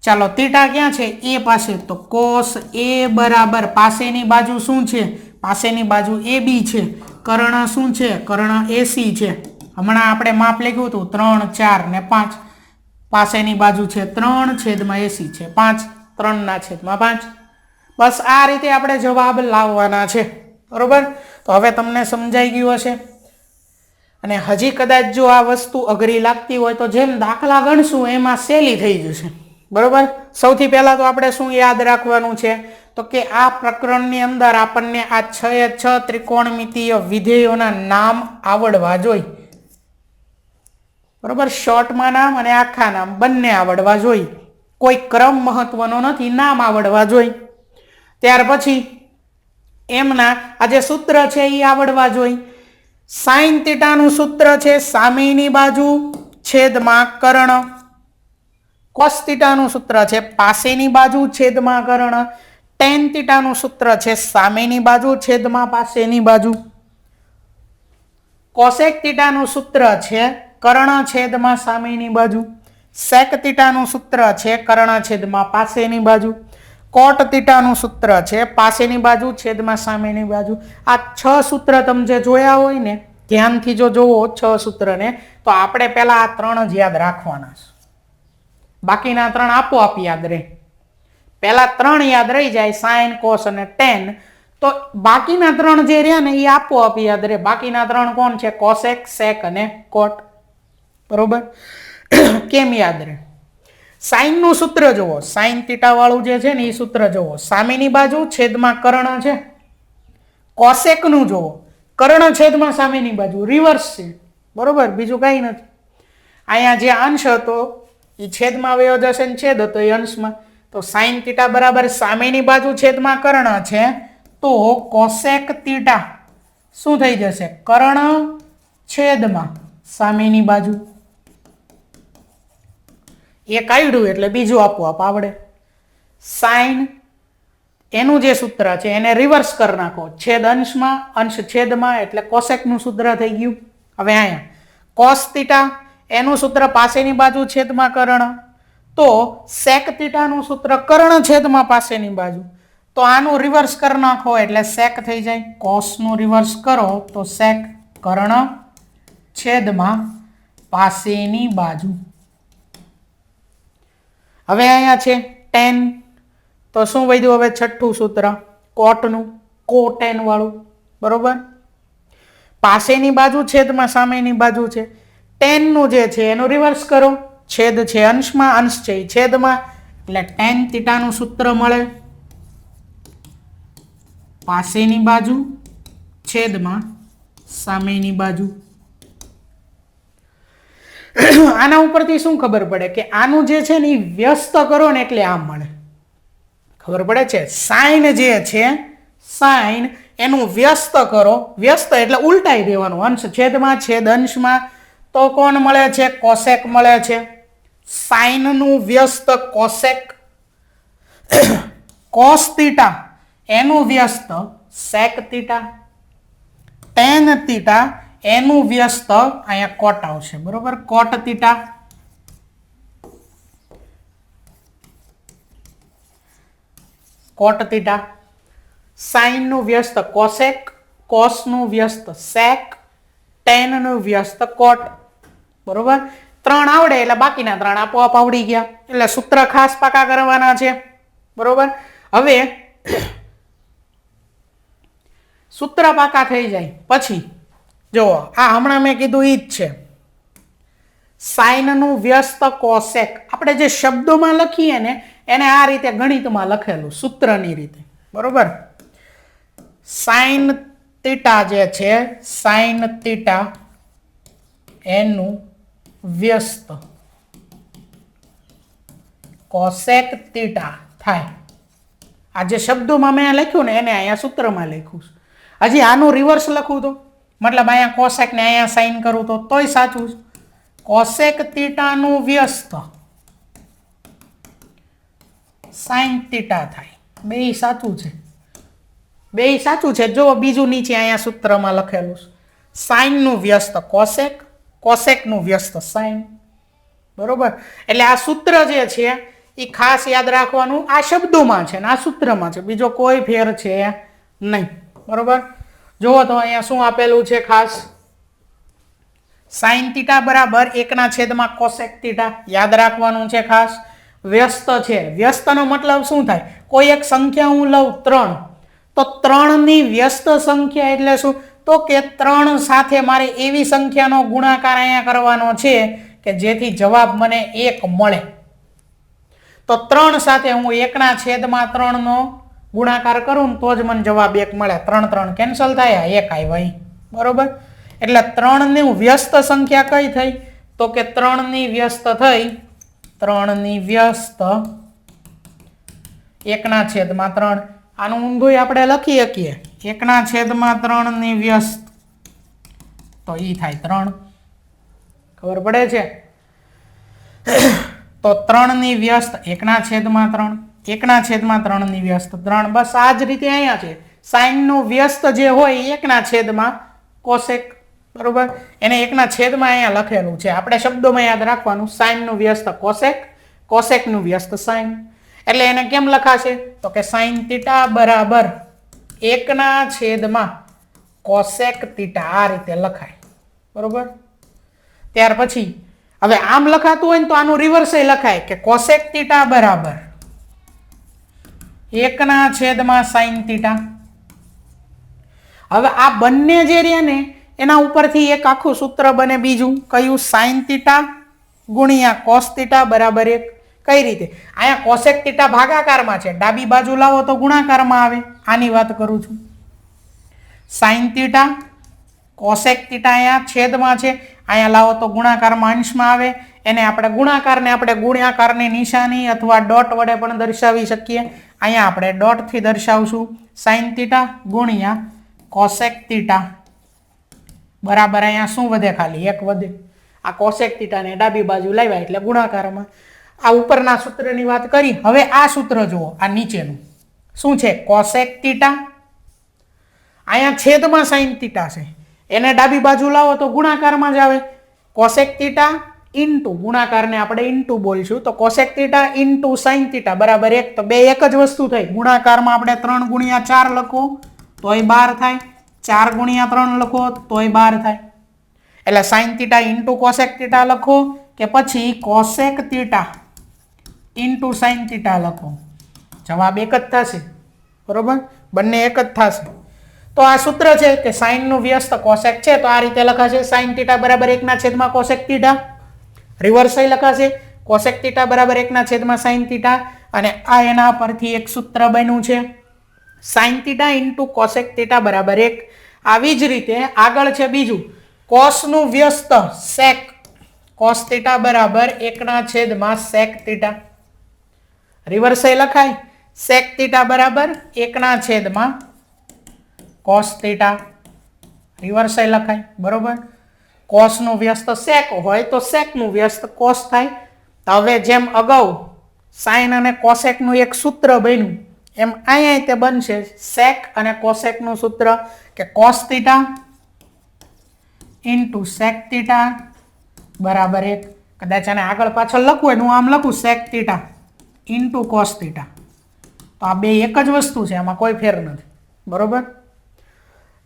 ચાલો થીટા ક્યાં છે, એ પાસે, તો કોસ એ બરાબર પાસેની બાજુ શું છે, પાસેની બાજુ એ બી છે, કર્ણ શું છે, કર્ણ એસી છે. હમણાં આપણે માપ લખ્યું હતું 3, 4 ને 5. પાસેની બાજુ છે 3 છેદમાં એસી છે 5, 3/5. બસ આ રીતે આપણે જવાબ લાવવાના છે બરોબર. તો હવે તમને સમજાઈ ગયું હશે. અને હજી કદાચ જો આ વસ્તુ અઘરી લાગતી હોય તો જેમ દાખલા ગણશું એમાં સહેલી થઈ જશે બરોબર. સૌથી પહેલા તો આપણે શું યાદ રાખવાનું છે તો કે આ પ્રકરણની અંદર આપણને આ 6 ત્રિકોણમિતિય વિધેયોના નામ આવડવા જોઈએ બરોબર. શોર્ટમાં નામ અને આખા નામ બંને આવડવા જોઈએ. કોઈ ક્રમ મહત્વનો નથી, નામ આવડવા જોઈએ. ત્યાર પછી એમના આ જે સૂત્ર છે એ આવડવા જોઈએ. સાઇન થીટાનું સૂત્ર છે સામેની બાજુ છેદમાં કર્ણ. કોસ થીટાનું સૂત્ર છે પાસેની બાજુ છેદમાં કર્ણ. ટેન થીટાનું સૂત્ર છે સામેની બાજુ છેદમાં પાસેની બાજુ. કોસેક થીટાનું સૂત્ર છે કર્ણ છેદમાં સામેની બાજુ. સેક થીટાનું સૂત્ર છે કર્ણ છેદમાં પાસેની બાજુ. કોટ થીટાનું સૂત્ર છે પાસેની બાજુ છેદમાં સામેની બાજુ. આ 6 સૂત્ર તમે જે જોયા હોય ને, ધ્યાનથી જો જોવો 6 સૂત્રને, તો આપણે પહેલા આ 3 જ યાદ રાખવાના છે. બાકીના 3 આપોઆપ યાદ રહે. પહેલા 3 યાદ રહી જાય, સાઇન, કોસ અને ટેન. તો બાકીના 3 જે રહ્યા ને એ આપોઆપ યાદ રહે. બાકીના 3 કોણ છે? કોસેક, સેક અને કોટ. બરોબર? કેમ યાદ રહે? સાઇનનું સૂત્ર જુઓ, સાઇન થીટા વાળું જે છે ને એ સૂત્ર જુઓ, સામેની બાજુ છેદમાં કર્ણ છે. કોસેકનું જુઓ, કર્ણ છેદમાં સામેની બાજુ, રિવર્સ છે. બરોબર? બીજું કંઈ નથી. અહીંયા જે અંશ હતો એ છેદમાં વયો જશે ને છેદ હતો એ અંશમાં. તો સાઇન થીટા બરાબર સામેની બાજુ છેદમાં કર્ણ છે, તો કોસેક થીટા શું થઈ જશે? કર્ણ છેદમાં સામેની બાજુ. એક આવડ્યું એટલે બીજું આપોઆપ આવડે. સાઇન એનું જે સૂત્ર છે એને રિવર્સ કરી નાખો, છેદ અંશમાં અંશ છેદમાં, એટલે કોસેકનું સૂત્ર થઈ ગયું. હવે અહીંયા કોસ થીટા એનું સૂત્ર પાસેની બાજુ છેદમાં કર્ણ, તો સેક થીટાનું સૂત્ર કર્ણ છેદમાં પાસેની બાજુ. તો આનું રિવર્સ કરી નાખો એટલે સેક થઈ જાય. કોસનું રિવર્સ કરો તો સેક કર્ણ છેદમાં પાસેની બાજુ. હવે અહીંયા છે ટેન, તો શું વધ્યું? હવે છઠ્ઠું સૂત્ર કોટનું, કોટેન વાળું. બરોબર? પાસેની બાજુ છેદમાં સામેની બાજુ છે. ટેનનું જે છે એનું રિવર્સ કરો, છેદ છે અંશમાં, અંશ છે એ છેદમાં, એટલે ટેન થીટાનું સૂત્ર મળે પાસેની બાજુ છેદમાં સામેની બાજુ. આના ઉપરથી શું ખબર પડે? કે આનું જે છે ને એ વ્યસ્ત કરો ને એટલે આમ મળે. ખબર પડે છે? સાઇન જે છે, સાઇન એનું વ્યસ્ત કરો, વ્યસ્ત એટલે ઉલટાઈ દેવાનું, અંશ છેદમાં છેદ અંશમાં, તો કોણ મળે છે? કોસેક મળે છે. સાઇનનું વ્યસ્ત કોસેક. કોસ થીટા એનું વ્યસ્ત સેક થીટા. ટેન થીટા એનું વ્યસ્ત અહીંયા કોટ આવશે. બરોબર? કોટ થીટા. કોટ થીટા. સાઇનનું વ્યસ્ત કોસેક, કોસનું વ્યસ્ત સેક, ટેનનું વ્યસ્ત કોટ. બરોબર? 3 આવડે એટલે બાકીના 3 આપોઆપ આવડી ગયા. એટલે સૂત્ર ખાસ પાકા કરવાના છે. બરોબર? હવે સૂત્ર પાકા થઈ જાય પછી જુઓ, આ હમણાં મેં કીધું ઈ જ છે. સાઇનનું વ્યસ્ત કોસેક આપણે જે શબ્દોમાં લખીએ ને એને આ રીતે ગણિતમાં લખેલું સૂત્રની રીતે. બરોબર? સાઇન થીટા જે છે, સાઇન થીટા એનું વ્યસ્ત કોસેક થીટા થાય. આ જે શબ્દોમાં મેં લખ્યું ને એને અહીંયા સૂત્રમાં લખ્યું. હજી આનું રિવર્સ લખું તો, મતલબ અહીંયા કોસેક ને અહીંયા સાઇન કરું તો તોય સાચું છે. કોસેક થીટાનું વ્યસ્ત સાઇન થીટા થાય. બેય સાચું છે. બેય સાચું છે. જો બીજું નીચે અહીંયા સૂત્રમાં લખેલું છે. સાઇનનું વ્યસ્ત કોસેક, કોસેકનું વ્યસ્ત સાઇન. બરોબર? એટલે આ સૂત્ર જે છે એ ખાસ યાદ રાખવાનું. આ શબ્દોમાં છે ને આ સૂત્રમાં છે, બીજો કોઈ ફેર છે નહીં. બરોબર? જુઓ તો અહીંયા શું આપેલું છે ખાસ? સાઇન થીટા બરાબર 1// કોસેક થીટા. યાદ રાખવાનું છે ખાસ. વ્યસ્ત છે, વ્યસ્તનો મતલબ શું થાય? કોઈ એક સંખ્યા હું લઉં 3, તો 3ની વ્યસ્ત સંખ્યા એટલે શું? તો કે 3 સાથે મારે એવી સંખ્યાનો ગુણાકાર અહીંયા કરવાનો છે કે જેથી જવાબ મને 1 મળે. તો 3 સાથે હું 1/3 નો ગુણાકાર કરું તો જ મને જવાબ 1 મળે. 3 3 કેન્સલ થાય, 1 આવ્યો. બરોબર? એટલે 3ની વ્યસ્ત સંખ્યા કઈ થઈ? તો કે 3ની વ્યસ્ત થઈ, 3ની વ્યસ્ત 1/3. આનું ઊંધું આપણે લખી શકીએ 1/3 ની વ્યસ્ત, તો ઈ થાય 3. ખબર પડે છે? તો 3 ની વ્યસ્ત 1/3, 1/3 ની વ્યસ્ત 3. બસ આ જ રીતે અહીંયા છે. સાઈન નું વ્યસ્ત જે હોય 1/, કોસેક, બરોબર. એને 1/, અહીંયા લખેલું છે. આપણે શબ્દોમાં યાદ રાખવાનું, સાઈન નું વ્યસ્ત કોસેક, કોસેક નું વ્યસ્ત સાઈન. એટલે એને કેમ લખાશે? તો કે સાઈન થીટા બરાબર 1/, કોસેક થીટા, આ રીતે લખાય, બરોબર. ત્યાર પછી હવે આમ લખાતું હોય ને તો આનું રિવર્સ લખાય કે કોસેક થીટા બરાબર 1/, સાઈન થીટા. હવે આ બંને જે રહ્યા ને એના ઉપરથી એક આખું સૂત્ર બને, બીજું કયું? સાઈન થીટા ગુણ્યા કોસ થીટા બરાબર 1. કઈ રીતે? અહીંયા કોસેક થીટા ભાગાકારમાં છે, ડાબી બાજુ લાવો તો ગુણાકારમાં આવે. આની વાત કરું છું. સાઈન થીટા કોસેક થીટા અહીંયા છેદમાં છે, અહીંયા લાવો તો ગુણાકારમાં અંશમાં આવે. એને આપણે ગુણાકારને આપણે ગુણાકારની નિશાની અથવા ડોટ વડે પણ દર્શાવી શકીએ. અહીંયા આપણે ડોટથી દર્શાવશું. સાઈન થીટા ગુણ્યા કોસેક થીટા બરાબર અહીંયા શું વધે? ખાલી 1 વધે. આ કોસેક થીટાને ડાબી બાજુ લાવ્યા એટલે ગુણાકારમાં. આ ઉપરના સૂત્રની વાત કરી. હવે આ સૂત્ર જુઓ, આ નીચેનું શું છે? કોસેક થીટા, અહીંયા છેદમાં સાઈન થીટા છે, એને ડાબી બાજુ લાવો તો ગુણાકારમાં જ આવે. કોસેક થીટા ઇન્ટુ, ગુણાકારને આપણે ઇન્ટુ બોલશું, તો cosec theta into sine theta બરાબર 1. તો બે એક જ વસ્તુ થઈ. ગુણાકારમાં આપણે 3 × 4 લખો તોય 12 થાય, 4 × 3 લખો તોય 12 થાય. એટલે sine theta into cosec theta લખો કે પછી cosec theta into sine theta લખો, જવાબ એક જ થશે, બરોબર. બંને એક જ થશે. તો આ સૂત્ર છે કે સાઈન નું વ્યસ્ત કોસેક છે, તો આ રીતે લખાશે સાઈન થીટા બરાબર 1/, કોસેક થીટા. રિવર્સ લખાશે કોસેક થીટા બરાબર 1/, સાઈન થીટા. અને આ એના પરથી એક સૂત્ર બન્યું છે, sine theta into cosec theta બરાબર 1. આવી જ રીતે આગળ છે બીજું, કોસ નું વ્યસ્ત સેક, કોસ થીટા બરાબર 1/, સેક થીટા. રિવર્સ લખાય સેક થીટા બરાબર 1/, કોસ થીટા. રિવર્સ લખાય, બરોબર. કોસ નું વ્યસ્ત સેક હોય તો સેક નું વ્યસ્ત કોસ થાય. તો હવે જેમ અગાઉ સાઈન અને કોસેક નું એક સૂત્ર બન્યું, એમ અહીંયા તે બનશે સેક અને કોસેક નું સૂત્ર કે cos theta into sec theta બરાબર 1. કદાચ આને આગળ પાછળ લખવું હોય, હું આમ લખું sec theta into cos theta, તો આ બે એક જ વસ્તુ છે, આમાં કોઈ ફેર નથી, બરોબર.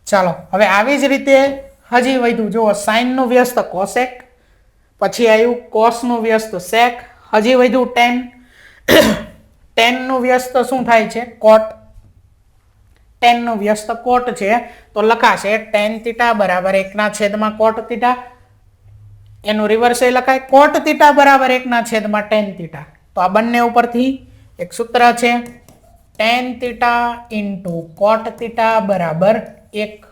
ચાલો હવે આવી જ રીતે હજી વધ્યું, જુઓ સાઈન નું વ્યસ્ત કોસેક, પછી આવ્યું કોસ નું વ્યસ્ત સેક, હજી વધ્યું ટેન. ટેન નું વ્યસ્ત શું થાય છે? કોટ. ટેન નું વ્યસ્ત કોટ છે, તો લખાશે ટેન થીટા બરાબર 1/, કોટ થીટા. એનું રિવર્સ લખાય કોટ થીટા બરાબર 1/, ટેન થીટા. તો આ બંને ઉપરથી એક સૂત્ર છે, ટેન થીટા ઇન્ટુ કોટ થીટા બરાબર 1.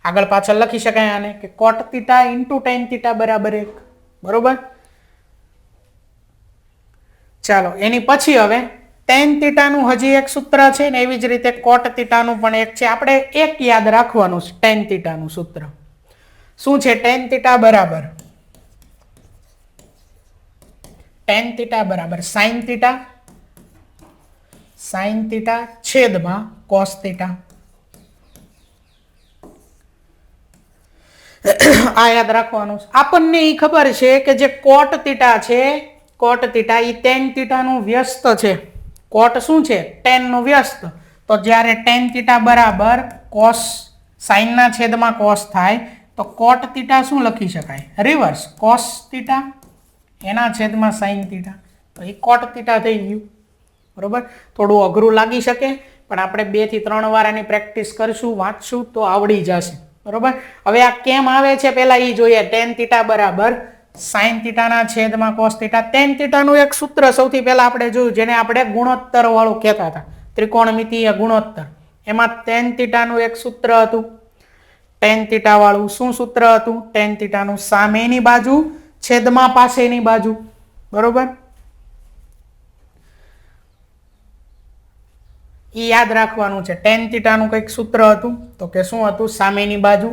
આગળ પાછળ લખી શકાય આને કે કોટ થીટા ઇન્ટુ ટેન થીટા બરાબર 1, બરોબર. ચાલો એની પછી હવે ટેન થીટાનું હજી એક સૂત્ર છે ને, એવી જ રીતે કોટ થીટાનું પણ એક છે. આપણે એક યાદ રાખવાનું છે, ટેન થીટાનું સૂત્ર શું છે? ટેન થીટા બરાબર સાઈન થીટા, સાઈન થીટા છેદમાં કોસ થીટા. આ યાદ રાખવાનું છે. આપણને એ ખબર છે કે જે કોટ થીટા છે, કોટ થીટા એ ટેન થીટાનું વ્યસ્ત છે. કોટ શું છે? ટેન નું વ્યસ્ત. તો જ્યારે ટેન થીટા બરાબર કોસ, સાઈનના છેદમાં કોસ થાય, તો કોટ થીટા શું લખી શકાય? રિવર્સ કોસ થીટા એના છેદમાં સાઈન થીટા. તો એ કોટ થીટા થઈ ગયું, બરોબર. થોડું અઘરું લાગી શકે, પણ આપણે 2 થી 3 વાર આની પ્રેક્ટિસ કરશું, વાંચશું તો આવડી જશે, બરોબર. હવે આ કેમ આવે છે પહેલા એ જોઈએ. ટેન થીટા બરાબર સાઈન થીટાના છેદમાં કોસ થીટા. ટેન થીટાનું એક સૂત્ર સૌથી પહેલા આપણે જોયું, જેને આપણે ગુણોત્તર વાળું કહેતા હતા, ત્રિકોણમિતિય ગુણોત્તર. એમાં ટેન થીટાનું એક સૂત્ર હતું, ટેન થીટા વાળું. શું સૂત્ર હતું? ટેન થીટાનું સામેની બાજુ છેદમાં પાસેની બાજુ, બરોબર. એ યાદ રાખવાનું છે. ટેન થીટાનું કંઈક સૂત્ર હતું, તો કે શું હતું? સામેની બાજુ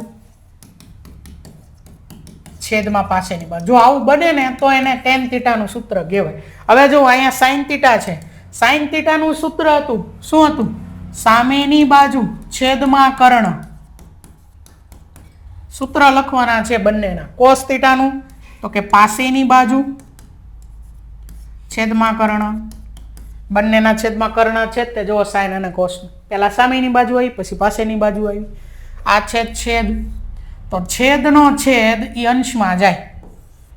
છેદમાં પાસેની બાજુ. જો આવું બને ને તો એને ટેન થીટાનું સૂત્ર કહેવાય. હવે જો અહીંયા સાઈન થીટા છે, સાઈન થીટાનું સૂત્ર હતું, શું હતું? સામેની બાજુ છેદમાં કર્ણ. સૂત્ર લખવાના છે બંનેના. કોસ થીટાનું તો કે પાસેની બાજુ છેદમાં કર્ણ. બંનેના છેદમાં કર્ણ છે તે જો સાઈન અને કોસ. પહેલા સામેની બાજુ આવી, પછી પાસેની બાજુ આવી. આ છેદ છેદ, તો છેદનો છેદ એ અંશમાં જાય,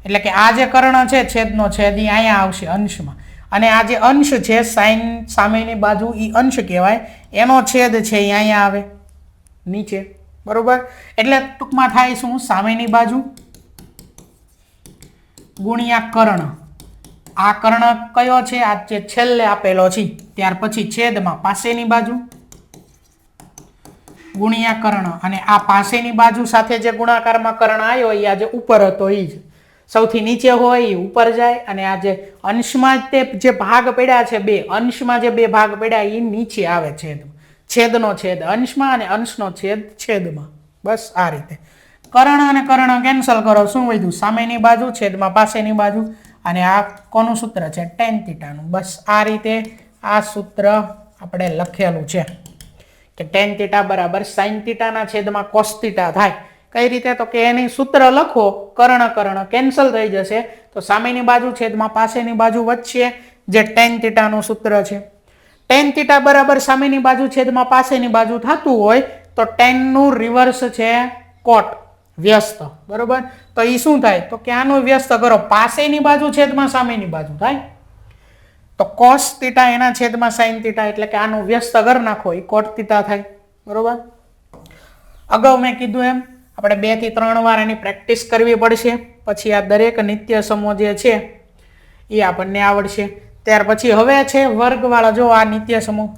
એટલે કે આ જે કર્ણ છે છેદનો છેદ એ અહીંયા આવશે અંશમાં, અને આ જે અંશ છે સાઈન સામેની બાજુ એ અંશ કહેવાય, એનો છેદ છે એ અહીંયા આવે નીચે, બરોબર? એટલે ટૂંકમાં થાય શું? સામેની બાજુ ગુણ્યા કર્ણ. આ કર્ણ કયો છે? આ જે છેલ્લે આપેલો છે, ત્યાર પછી છેદમાં પાસેની બાજુ ગુણ્યા કર્ણ, અને આ પાસેની બાજુ સાથે જે ગુણાકારમાં કર્ણ આવ્યો એ આ જે ઉપર હતો એ જ. સૌથી નીચે હોય એ ઉપર જાય, અને આ જે અંશમાં તે જે ભાગ પડ્યા છે બે, અંશમાં જે બે ભાગ પડ્યા એ નીચે આવે છેદમાં. છેદનો છેદ અંશમાં અને અંશનો છેદ છેદમાં. બસ આ રીતે કર્ણ અને કર્ણ કેન્સલ કરો, શું વધ્યું? સામેની બાજુ છેદમાં પાસેની બાજુ, અને આ કોનું સૂત્ર છે? ટેન થીટાનું. બસ આ રીતે આ સૂત્ર આપણે લખેલું છે કે ટેન થીટા બરાબર સાઈન થીટાના છેદમાં કોસ થીટા થાય. કઈ રીતે? તો કે એની સૂત્ર લખો, કર્ણ કર્ણ કેન્સલ થઈ જશે, તો સામેની બાજુ છેદમાં પાસેની બાજુ વચ્ચે જે ટેન થીટાનું સૂત્ર છે. ટેન થીટા બરાબર સામેની બાજુ છેદમાં પાસેની બાજુ થતું હોય તો ટેનનું રિવર્સ છે કોટ, વ્યસ્ત, બરોબર? તો એ શું થાય? તો કે આનું વ્યસ્ત કરો, પાસેની બાજુ છેદમાં સામેની બાજુ થાય, તો કોસ થીટા એના છેદમાં સાઈન થીટા, એટલે કે આનું વ્યસ્ત કરી નાખો એ કોટ થીટા થાય, બરોબર? અગાઉ મેં કીધું એમ આપણે 2 થી 3 વાર એની પ્રેક્ટિસ કરવી પડશે, પછી આ દરેક નિત્ય સમૂહ જે છે એ આપણને આવડશે. ત્યાર પછી હવે છે વર્ગવાળો. જો આ નિત્ય સમૂહ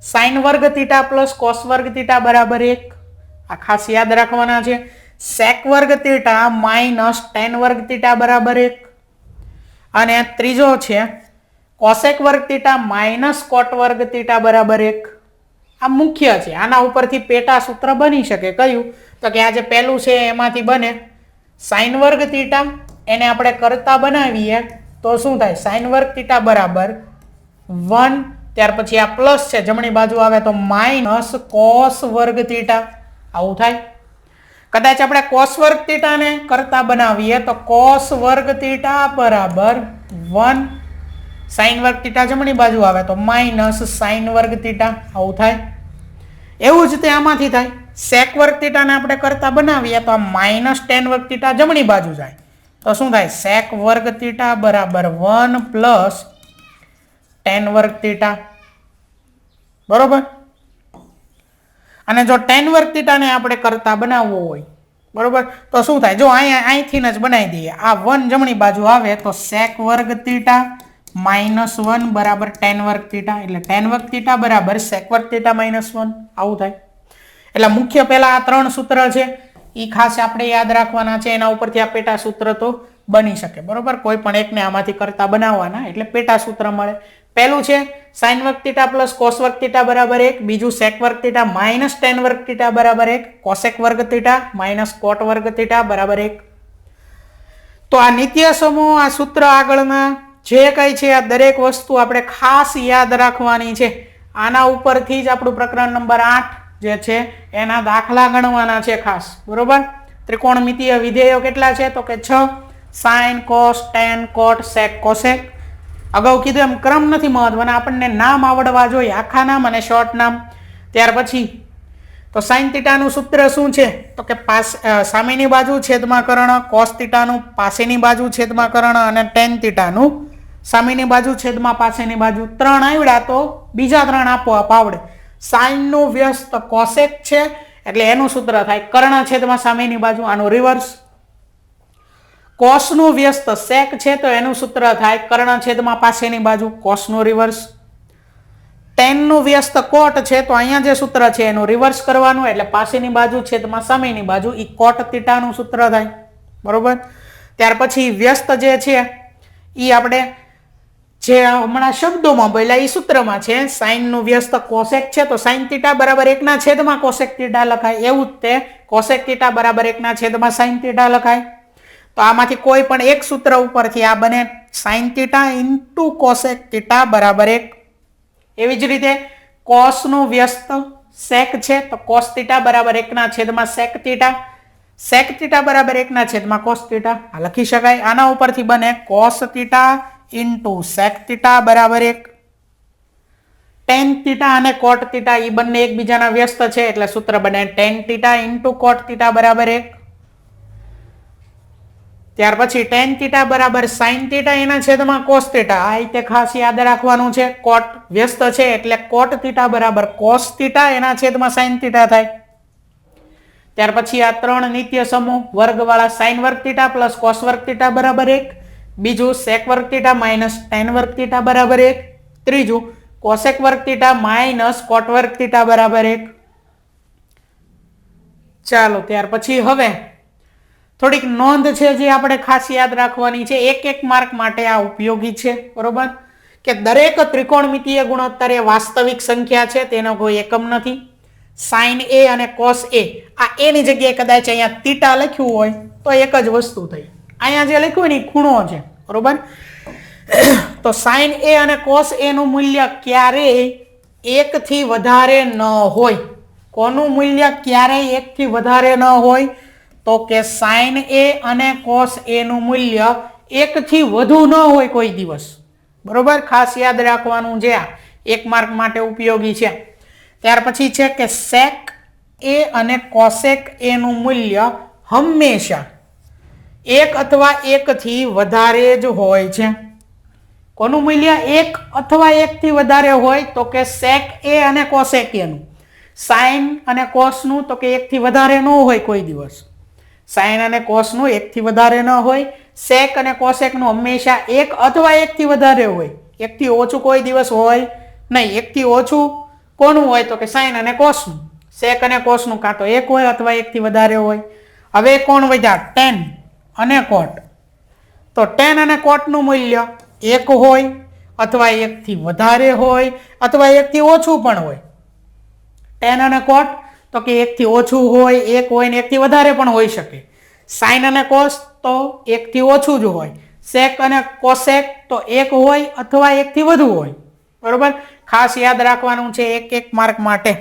સાઈન વર્ગ થીટા પ્લસ કોસ વર્ગ થીટા બરાબર 1, આ ખાસ યાદ રાખવાના છે. સેક વર્ગ થીટા માઇનસ ટેન વર્ગ થીટા બરાબર 1, અને ત્રીજો છે કોસેક વર્ગ થીટા માઇનસ કોટ વર્ગ થીટા બરાબર 1. આ મુખ્ય છે, આના ઉપરથી પેટા સૂત્ર બની શકે. કયું? તો કે આ જે પહેલું છે એમાંથી બને સાઈન વર્ગ થીટા, એને આપણે કરતા બનાવીએ તો શું થાય? સાઈન વર્ગ થીટા બરાબર 1, ત્યાર પછી આ પ્લસ છે જમણી બાજુ આવે તો માઇનસ કોસ વર્ગ થીટા, આવું થાય. કદાચ આપણે કોસ વર્ગ થીટાને કરતા બનાવીએ તો કોસ વર્ગ થીટા બરાબર 1, સાઈન વર્ગ થીટા જમણી બાજુ આવે તો માઇનસ સાઈન વર્ગ થીટા, આવું થાય. એવું જ તે આમાંથી થાય. સેક વર્ગ થીટાને આપણે કરતા બનાવીએ તો આ માઇનસ ટેન વર્ગ થીટા જમણી બાજુ જાય તો શું થાય? સેક વર્ગ થીટા બરાબર 1 પ્લસ ટેન વર્ગ થીટા, બરોબર? અને જો ટેન વર્ગ થીટાને આપણે કરતા બનાવવો હોય, બરોબર, તો શું થાય? જો અહીંથી જ બનાવી દઈએ. આ 1 જમણી બાજુ આવે તો સેક વર્ગ થીટા માઇનસ 1 બરાબર ટેન વર્ગ થીટા, એટલે ટેન વર્ગ થીટા બરાબર સેક વર્ગ થીટા માઇનસ 1, આવું થાય. એટલે મુખ્ય પહેલા આ 3 સૂત્ર છે એ ખાસ આપણે યાદ રાખવાના છે, એના ઉપરથી આ પેટા સૂત્ર તો બની શકે, બરોબર? કોઈ પણ એકને આમાંથી કરતા બનાવવાના એટલે પેટા સૂત્ર મળે. પહેલું છે સાઈન વર્ગ થીટા પ્લસ કોસ વર્ગ થીટા બરાબર 1, બીજું સેક વર્ગ થીટા માઇનસ ટેન વર્ગ થીટા બરાબર 1, કોસેક વર્ગ થીટા માઇનસ કોટ વર્ગ થીટા બરાબર 1. તો આ નિત્ય સમૂહ, આ સૂત્ર આગળના જે કઈ છે આ દરેક વસ્તુ આપણે ખાસ યાદ રાખવાની છે. આના ઉપરથી જ આપણું પ્રકરણ નંબર 8 જે છે એના દાખલા ગણવાના છે ખાસ, બરોબર? ત્રિકોણમિતીય વિધેયો કેટલા છે? તો કે 6, સાઈન, કોસ, ટેન, કોટ, સેક, કોસેક. અગાઉ કીધું એમ ક્રમ નથી મહત્વના, આપણને નામ આવડવા જોઈએ, આખા નામ અને શોર્ટ નામ. ત્યાર પછી તો સાઈન થીટાનું સૂત્ર શું છે? તો કે સામેની બાજુ છેદમાં કર્ણ, કોસ થીટાનું પાસેની બાજુ છેદમાં કર્ણ, અને ટેન થીટાનું સામેની બાજુ છેદમાં પાસેની બાજુ. 3 આવડ્યા તો બીજા 3 આપોઆપ આવડે. સાઈનનું વ્યસ્ત કોસેક છે એટલે એનું સૂત્ર થાય કર્ણ છેદમાં સામેની બાજુ, આનું રિવર્સ. કોસનું વ્યસ્ત સેક છે તો એનું સૂત્ર થાય કર્ણ છેદમાં પાસેની બાજુ, કોસનું રિવર્સ. ટેનનું વ્યસ્ત કોટ છે તો અહીંયા જે સૂત્ર છે એનું રિવર્સ કરવાનું, એટલે પાસેની બાજુ છેદમાં સામેની બાજુ, એ કોટ થીટાનું સૂત્ર થાય, બરોબર? ત્યાર પછી વ્યસ્ત જે છે એ આપણે જે હમણાં શબ્દોમાં બોલ્યા એ સૂત્રમાં છે સાઇન નું વ્યસ્ત કોસેક છે તો સાઇન થીટા બરાબર 1/છેદમાં કોસેક થીટા લખાય એવું જ તે કોસેક થીટા બરાબર 1/છેદમાં સાઇન થીટા લખાય તો આમાંથી કોઈ પણ એક સૂત્ર ઉપરથી આ બને sine theta into cosec theta બરાબર 1 એવી જ રીતે કોસ નું વ્યસ્ત સેક છે તો કોસ થીટા બરાબર 1/છેદમાં સેક થીટા સેક થીટા બરાબર 1/છેદમાં કોસ થીટા આ લખી શકાય આના ઉપરથી બને cos theta into sec theta બરાબર 1 ટેન થીટા અને કોટ થીટા એ બંને એકબીજાના વ્યસ્ત છે એટલે સૂત્ર બને ટેન થીટા ઇન્ટુ કોટ થીટા બરાબર 1 ત્યાર પછી ટેન થીટા બરાબર સાઇન થીટા એના છેદમાં કોસ થીટા આ રીતે ખાસ યાદ રાખવાનું છે કોટ વ્યસ્ત છે એટલે કોટ થીટા બરાબર કોસ થીટા એના છેદમાં સાઇન થીટા થાય ત્યાર પછી આ ત્રણ નિત્ય સમૂહ વર્ગવાળા સાઇન વર્ગ થીટા પ્લસ કોસ વર્ગ થીટા બરાબર 1 બીજું સેક વર્ગ થીટા માઇનસ ટેન વર્ગ થીટા બરાબર 1 ત્રીજું કોસેક વર્ગ થીટા માઇનસ કોટ વર્ગ થીટા બરાબર 1 ચાલો ત્યાર પછી હવે થોડીક નોંધ છે જે આપણે ખાસ યાદ રાખવાની છે એક એક માર્ક માટે આ ઉપયોગી છે બરોબર કે દરેક ત્રિકોણમિતીય ગુણોત્તર એ વાસ્તવિક સંખ્યા છે તેનો કોઈ એકમ નથી સાઇન એ અને કોસ એ આ એની જગ્યાએ કદાચ અહીંયા થીટા લખ્યું હોય તો એક જ વસ્તુ થઈ અહીંયા જે લખ્યું ને ખૂણો છે બરોબર તો સાઇન એ અને કોસ એ નું મૂલ્ય ક્યારેય 1 થી વધારે ન હોય કોનું મૂલ્ય ક્યારેય 1 થી વધારે ન હોય તો કે સાઇન એ અને કોસ એ નું મૂલ્ય 1 થી વધુ ન હોય કોઈ દિવસ બરોબર ખાસ યાદ રાખવાનું છે આ એક માર્ક માટે ઉપયોગી છે ત્યાર પછી છે કે સેક એ અને કોસેક એ નું મૂલ્ય હંમેશા 1 અથવા 1 થી વધારે જ હોય છે કોનું મૂલ્ય 1 અથવા 1 થી વધારે હોય તો કે સેક એ અને કોસેક એ નું સાઇન અને કોસ નું તો કે 1 થી વધારે ન હોય કોઈ દિવસ સાઇન અને કોસ નું 1 થી વધારે ન હોય સેક અને કોસેક નું હંમેશા 1 અથવા 1 થી વધારે હોય 1 થી ઓછું કોઈ દિવસ હોય નહીં 1 થી ઓછું કોનું હોય તો કે સાઇન અને કોસ નું સેક અને કોસ નું કાં તો 1 હોય અથવા 1 થી વધારે હોય હવે કોણ વધ્યા ટેન અને કોટ તો ટેન અને કોટ નું મૂલ્ય 1 હોય અથવા 1 થી વધારે હોય અથવા 1 થી ઓછું પણ હોય ટેન અને કોટ તો કે 1 થી ઓછું હોય 1 હોય ને 1 થી વધારે પણ હોઈ શકે સાઇન અને કોસ તો 1 થી ઓછું જ હોય સેક અને કોસેક તો 1 હોય અથવા 1 થી વધુ હોય બરોબર ખાસ યાદ રાખવાનું છે એક એક માર્ક માટે